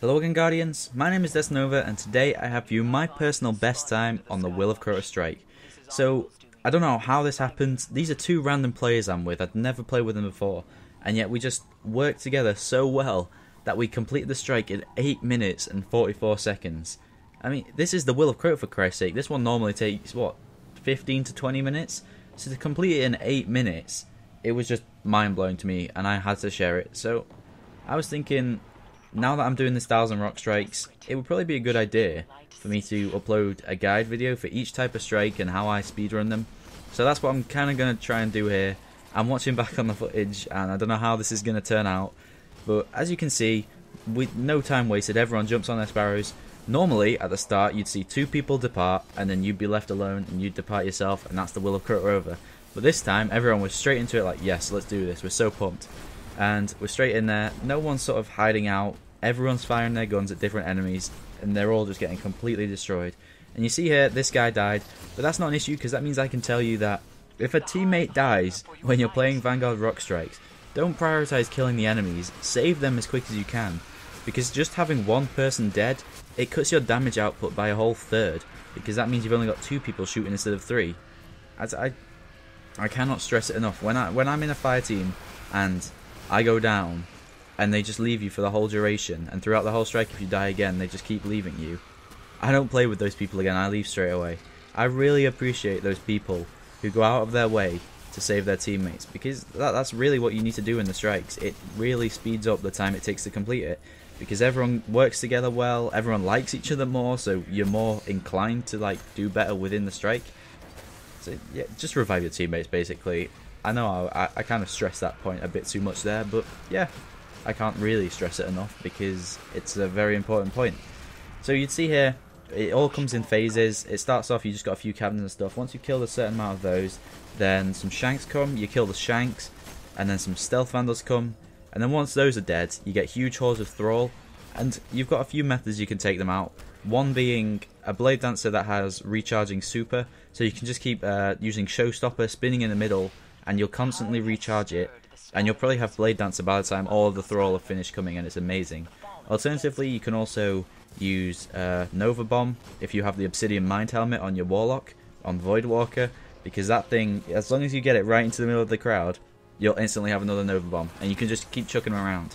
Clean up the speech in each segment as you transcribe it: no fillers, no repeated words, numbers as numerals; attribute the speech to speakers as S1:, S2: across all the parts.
S1: Hello again, Guardians. My name is Destinova, and today I have for you my personal best time on the Will of Crota Strike. So, I don't know how this happened. These are two random players I'm with. I'd never played with them before, and yet we just worked together so well that we completed the strike in 8 minutes and 44 seconds. I mean, this is the Will of Crota, for Christ's sake. This one normally takes, what, 15 to 20 minutes? So to complete it in 8 minutes, it was just mind-blowing to me, and I had to share it. So, I was thinking, now that I'm doing this 1000 rock strikes, it would probably be a good idea for me to upload a guide video for each type of strike and how I speedrun them. So that's what I'm kind of going to try and do here. I'm watching back on the footage and I don't know how this is going to turn out, but as you can see, with no time wasted, everyone jumps on their sparrows. Normally at the start you'd see 2 people depart and then you'd be left alone and you'd depart yourself, and that's the Will of Crota over. But this time everyone was straight into it, like, yes, let's do this, we're so pumped. And we're straight in there, no one's sort of hiding out, everyone's firing their guns at different enemies, and they're all just getting completely destroyed. And you see here, this guy died, but that's not an issue because that means I can tell you that if a teammate dies when you're playing Vanguard Rock Strikes, don't prioritize killing the enemies, save them as quick as you can, because just having one person dead, it cuts your damage output by a whole third, because that means you've only got 2 people shooting instead of 3. I cannot stress it enough. When I'm in a fire team and I go down and they just leave you for the whole duration, and throughout the whole strike if you die again they just keep leaving you, I don't play with those people again, I leave straight away. I really appreciate those people who go out of their way to save their teammates, because that's really what you need to do in the strikes. It really speeds up the time it takes to complete it, because everyone works together well, everyone likes each other more, so you're more inclined to like do better within the strike. So yeah, just revive your teammates basically. I know I kind of stressed that point a bit too much there, but yeah, I can't really stress it enough because it's a very important point. So you'd see here, it all comes in phases. It starts off, you just got a few cabins and stuff. Once you've killed a certain amount of those, then some shanks come, you kill the shanks, and then some stealth vandals come, and then once those are dead, you get huge hordes of thrall, and you've got a few methods you can take them out. One being a blade dancer that has recharging super, so you can just keep using showstopper, spinning in the middle, and you'll constantly recharge it, and you'll probably have blade dancer by the time all of the thrall have finished coming, and it's amazing. Alternatively, you can also use Nova Bomb if you have the Obsidian Mind Helmet on your Warlock, on Voidwalker, because that thing, as long as you get it right into the middle of the crowd, you'll instantly have another Nova Bomb, and you can just keep chucking them around.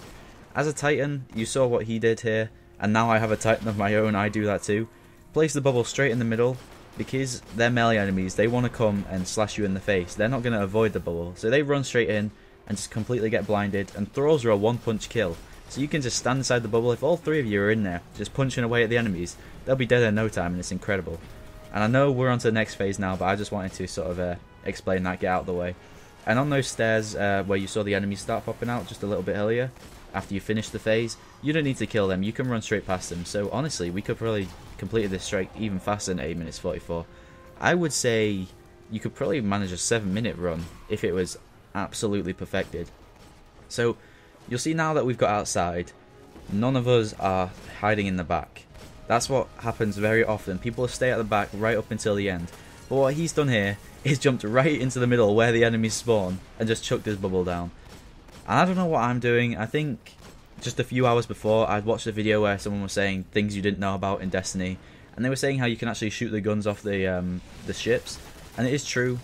S1: As a Titan, you saw what he did here, and now I have a Titan of my own, I do that too. Place the bubble straight in the middle, because they're melee enemies, they want to come and slash you in the face. They're not going to avoid the bubble, so they run straight in and just completely get blinded, and thralls are a one-punch kill. So you can just stand inside the bubble. If all 3 of you are in there, just punching away at the enemies, they'll be dead in no time, and it's incredible. And I know we're on to the next phase now, but I just wanted to sort of explain that, get out of the way. And on those stairs where you saw the enemies start popping out just a little bit earlier, after you finish the phase, you don't need to kill them, you can run straight past them. So honestly, we could probably complete this strike even faster than 8 minutes 44. I would say you could probably manage a 7-minute run if it was absolutely perfected. So you'll see now that we've got outside, none of us are hiding in the back. That's what happens very often. People stay at the back right up until the end. But what he's done here is jumped right into the middle where the enemies spawn and just chucked his bubble down. And I don't know what I'm doing. I think just a few hours before I'd watched a video where someone was saying things you didn't know about in Destiny, and they were saying how you can actually shoot the guns off the ships, and it is true.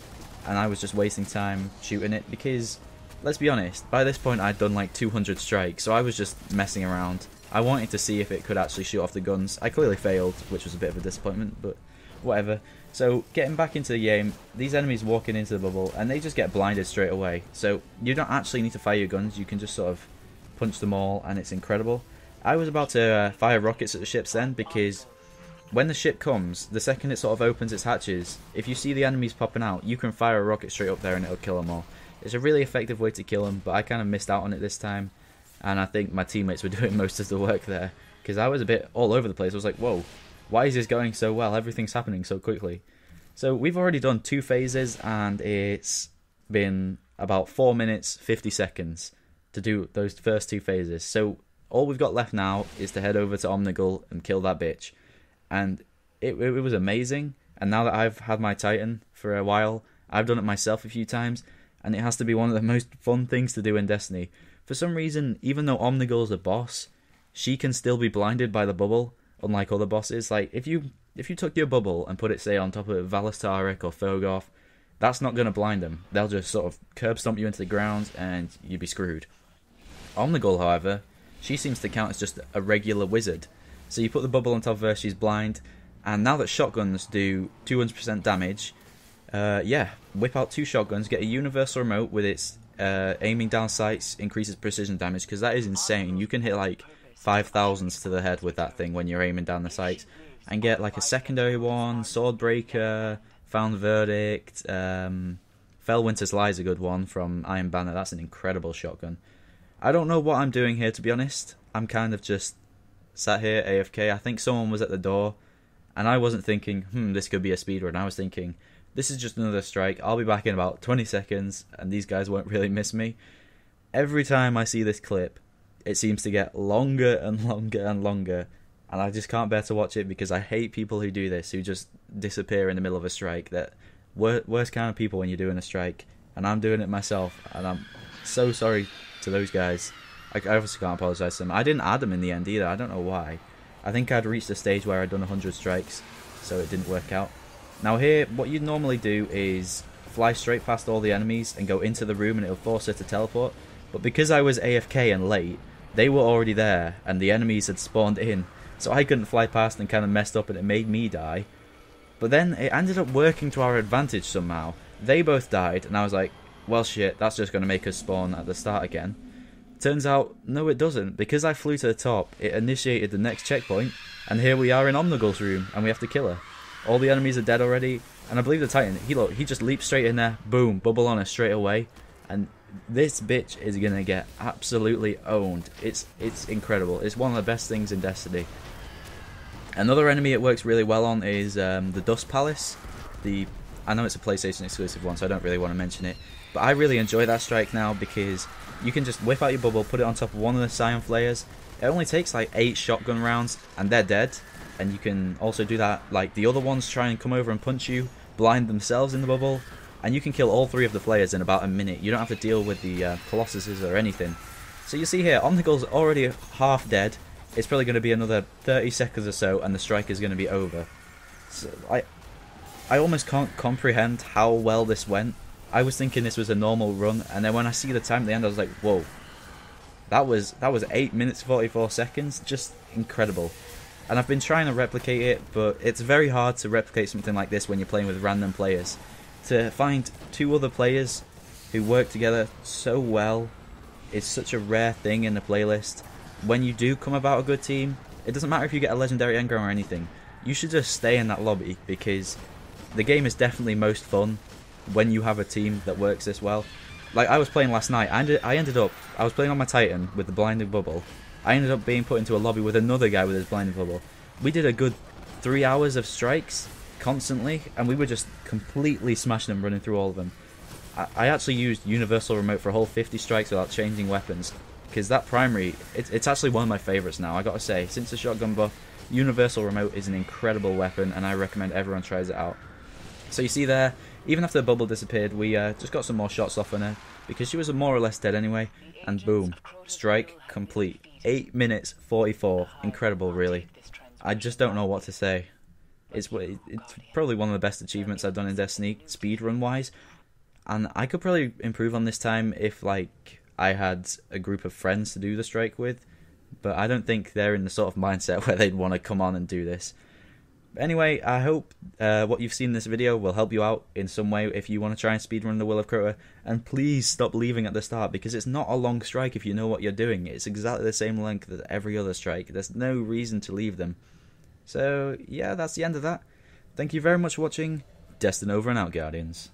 S1: And I was just wasting time shooting it because, let's be honest, by this point I'd done like 200 strikes, so I was just messing around. I wanted to see if it could actually shoot off the guns. I clearly failed, which was a bit of a disappointment, but whatever. So getting back into the game, these enemies walk into the bubble and they just get blinded straight away. So you don't actually need to fire your guns, you can just sort of punch them all, and it's incredible. I was about to fire rockets at the ships then, because when the ship comes, the second it sort of opens its hatches, if you see the enemies popping out, you can fire a rocket straight up there and it'll kill them all. It's a really effective way to kill them, but I kind of missed out on it this time, and I think my teammates were doing most of the work there, because I was a bit all over the place. I was like, whoa, why is this going so well? Everything's happening so quickly. So we've already done 2 phases, and it's been about 4 minutes 50 seconds to do those first 2 phases. So all we've got left now is to head over to Omnigul and kill that bitch. And it was amazing, and now that I've had my Titan for a while, I've done it myself a few times, and it has to be one of the most fun things to do in Destiny. For some reason, even though Omnigul's a boss, she can still be blinded by the bubble, unlike other bosses. Like, if you took your bubble and put it, say, on top of Valastaric or Fogoth, that's not going to blind them. They'll just sort of curb stomp you into the ground and you'd be screwed. Omnigul, however, she seems to count as just a regular wizard. So you put the bubble on top of her, she's blind, and now that shotguns do 200% damage, yeah, whip out 2 shotguns, get a universal remote with its aiming down sights, increases precision damage, because that is insane. You can hit like 5,000s to the head with that thing when you're aiming down the sights, and get like a secondary one, Swordbreaker, Found Verdict, Fellwinter's Lie is a good one from Iron Banner. That's an incredible shotgun. I don't know what I'm doing here, to be honest. I'm kind of just sat here AFK. I think someone was at the door, and I wasn't thinking, this could be a speedrun. I was thinking, this is just another strike. I'll be back in about 20 seconds, and these guys won't really miss me. Every time I see this clip, it seems to get longer and longer and longer, and I just can't bear to watch it because I hate people who do this, who just disappear in the middle of a strike. That worst kind of people when you're doing a strike, and I'm doing it myself, and I'm so sorry to those guys. I obviously can't apologise to them. I didn't add them in the end either. I don't know why. I think I'd reached a stage where I'd done 100 strikes, so it didn't work out. Now here, what you'd normally do is fly straight past all the enemies and go into the room, and it'll force her to teleport. But because I was AFK and late, they were already there, and the enemies had spawned in. So I couldn't fly past and kind of messed up, and it made me die. But then it ended up working to our advantage somehow. They both died, and I was like, well shit, that's just going to make us spawn at the start again. Turns out, no it doesn't. Because I flew to the top, it initiated the next checkpoint, and here we are in Omnigul's room, and we have to kill her. All the enemies are dead already, and I believe the Titan, he just leaps straight in there, boom, bubble on her straight away, and this bitch is going to get absolutely owned. It's incredible. It's one of the best things in Destiny. Another enemy it works really well on is the Dust Palace. I know it's a PlayStation exclusive one, so I don't really want to mention it, but I really enjoy that strike now because you can just whip out your bubble, put it on top of one of the Scion Flayers. It only takes like 8 shotgun rounds, and they're dead. And you can also do that, like the other ones try and come over and punch you, blind themselves in the bubble, and you can kill all 3 of the players in about a minute. You don't have to deal with the Colossuses or anything. So you see here, Omnigul's already half dead. It's probably going to be another 30 seconds or so, and the strike is going to be over. So I almost can't comprehend how well this went. I was thinking this was a normal run, and then when I see the time at the end, I was like, whoa. That was 8 minutes 44 seconds, just incredible. And I've been trying to replicate it, but it's very hard to replicate something like this when you're playing with random players. To find 2 other players who work together so well is such a rare thing in the playlist. When you do come about a good team, it doesn't matter if you get a legendary engram or anything. You should just stay in that lobby, because the game is definitely most fun when you have a team that works this well. Like I was playing last night, I was playing on my Titan with the blinding bubble. I ended up being put into a lobby with another guy with his blinding bubble. We did a good 3 hours of strikes constantly, and we were just completely smashing them, running through all of them. I actually used universal remote for a whole 50 strikes without changing weapons, because that primary, it's actually one of my favourites now, I gotta say. Since the shotgun buff, universal remote is an incredible weapon, and I recommend everyone tries it out. So you see there, even after the bubble disappeared, we just got some more shots off on her, because she was more or less dead anyway, and boom, strike complete. 8 minutes 44, incredible really. I just don't know what to say. It's probably one of the best achievements I've done in Destiny, speedrun wise, and I could probably improve on this time if like I had a group of friends to do the strike with, but I don't think they're in the sort of mindset where they'd want to come on and do this. But anyway, I hope what you've seen in this video will help you out in some way if you want to try and speedrun the Will of Crota, and please stop leaving at the start, because it's not a long strike if you know what you're doing. It's exactly the same length as every other strike. There's no reason to leave them. So yeah, that's the end of that. Thank you very much for watching. Destinova and out, Guardians.